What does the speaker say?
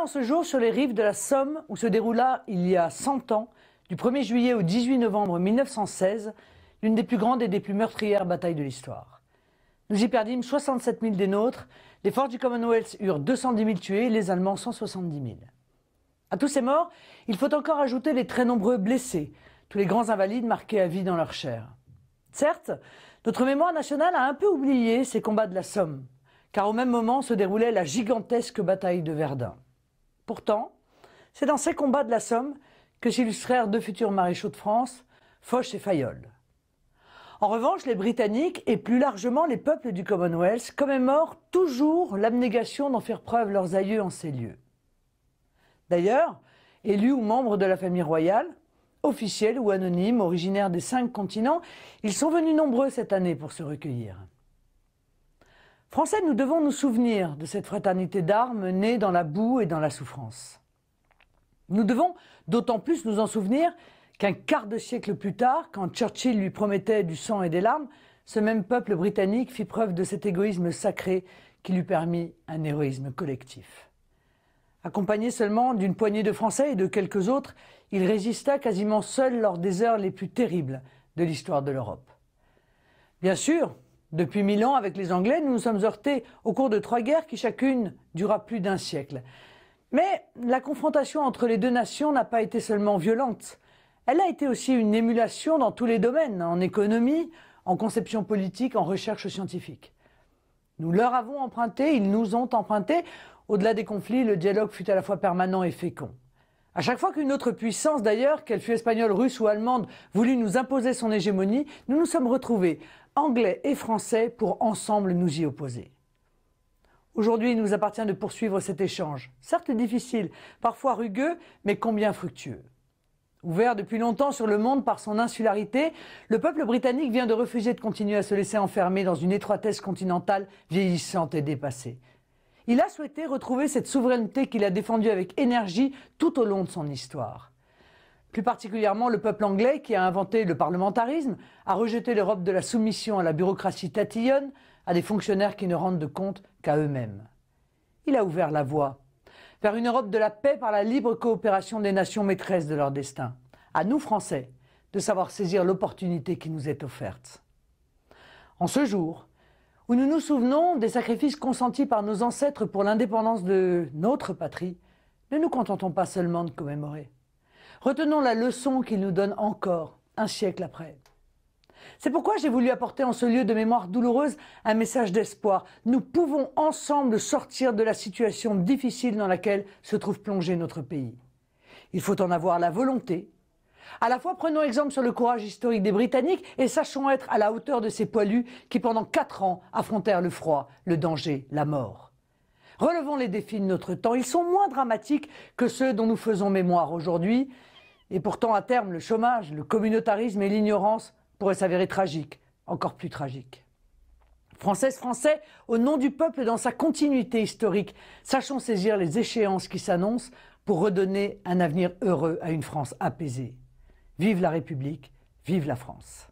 ce jour sur les rives de la Somme où se déroula il y a 100 ans, du 1er juillet au 18 novembre 1916, l'une des plus grandes et des plus meurtrières batailles de l'histoire. Nous y perdîmes 67 000 des nôtres, les forces du Commonwealth eurent 210 000 tués et les Allemands 170 000. À tous ces morts, il faut encore ajouter les très nombreux blessés, tous les grands invalides marqués à vie dans leur chair. Certes, notre mémoire nationale a un peu oublié ces combats de la Somme, car au même moment se déroulait la gigantesque bataille de Verdun. Pourtant, c'est dans ces combats de la Somme que s'illustrèrent deux futurs maréchaux de France, Foch et Fayolle. En revanche, les Britanniques et plus largement les peuples du Commonwealth commémorent toujours l'abnégation d'en faire preuve leurs aïeux en ces lieux. D'ailleurs, élus ou membres de la famille royale, officiels ou anonymes, originaires des 5 continents, ils sont venus nombreux cette année pour se recueillir. Français, nous devons nous souvenir de cette fraternité d'armes née dans la boue et dans la souffrance. Nous devons d'autant plus nous en souvenir qu'un quart de siècle plus tard, quand Churchill lui promettait du sang et des larmes, ce même peuple britannique fit preuve de cet égoïsme sacré qui lui permit un héroïsme collectif. Accompagné seulement d'une poignée de Français et de quelques autres, il résista quasiment seul lors des heures les plus terribles de l'histoire de l'Europe. Bien sûr, depuis 1000 ans, avec les Anglais, nous nous sommes heurtés au cours de 3 guerres qui chacune dura plus d'1 siècle. Mais la confrontation entre les deux nations n'a pas été seulement violente. Elle a été aussi une émulation dans tous les domaines, en économie, en conception politique, en recherche scientifique. Nous leur avons emprunté, ils nous ont emprunté. Au-delà des conflits, le dialogue fut à la fois permanent et fécond. À chaque fois qu'une autre puissance, d'ailleurs, qu'elle fût espagnole, russe ou allemande, voulut nous imposer son hégémonie, nous nous sommes retrouvés, Anglais et Français, pour ensemble nous y opposer. Aujourd'hui, il nous appartient de poursuivre cet échange, certes difficile, parfois rugueux, mais combien fructueux. Ouvert depuis longtemps sur le monde par son insularité, le peuple britannique vient de refuser de continuer à se laisser enfermer dans une étroitesse continentale vieillissante et dépassée. Il a souhaité retrouver cette souveraineté qu'il a défendue avec énergie tout au long de son histoire. Plus particulièrement le peuple anglais qui a inventé le parlementarisme, a rejeté l'Europe de la soumission à la bureaucratie tatillonne, à des fonctionnaires qui ne rendent de compte qu'à eux-mêmes. Il a ouvert la voie vers une Europe de la paix par la libre coopération des nations maîtresses de leur destin. À nous, Français, de savoir saisir l'opportunité qui nous est offerte. En ce jour, où nous nous souvenons des sacrifices consentis par nos ancêtres pour l'indépendance de notre patrie, ne nous contentons pas seulement de commémorer. Retenons la leçon qu'ils nous donnent encore, 1 siècle après. C'est pourquoi j'ai voulu apporter en ce lieu de mémoire douloureuse un message d'espoir. Nous pouvons ensemble sortir de la situation difficile dans laquelle se trouve plongé notre pays. Il faut en avoir la volonté. À la fois, prenons exemple sur le courage historique des Britanniques et sachons être à la hauteur de ces poilus qui, pendant 4 ans, affrontèrent le froid, le danger, la mort. Relevons les défis de notre temps. Ils sont moins dramatiques que ceux dont nous faisons mémoire aujourd'hui. Et pourtant, à terme, le chômage, le communautarisme et l'ignorance pourraient s'avérer tragiques, encore plus tragiques. Françaises, Français, au nom du peuple dans sa continuité historique, sachons saisir les échéances qui s'annoncent pour redonner un avenir heureux à une France apaisée. Vive la République, vive la France.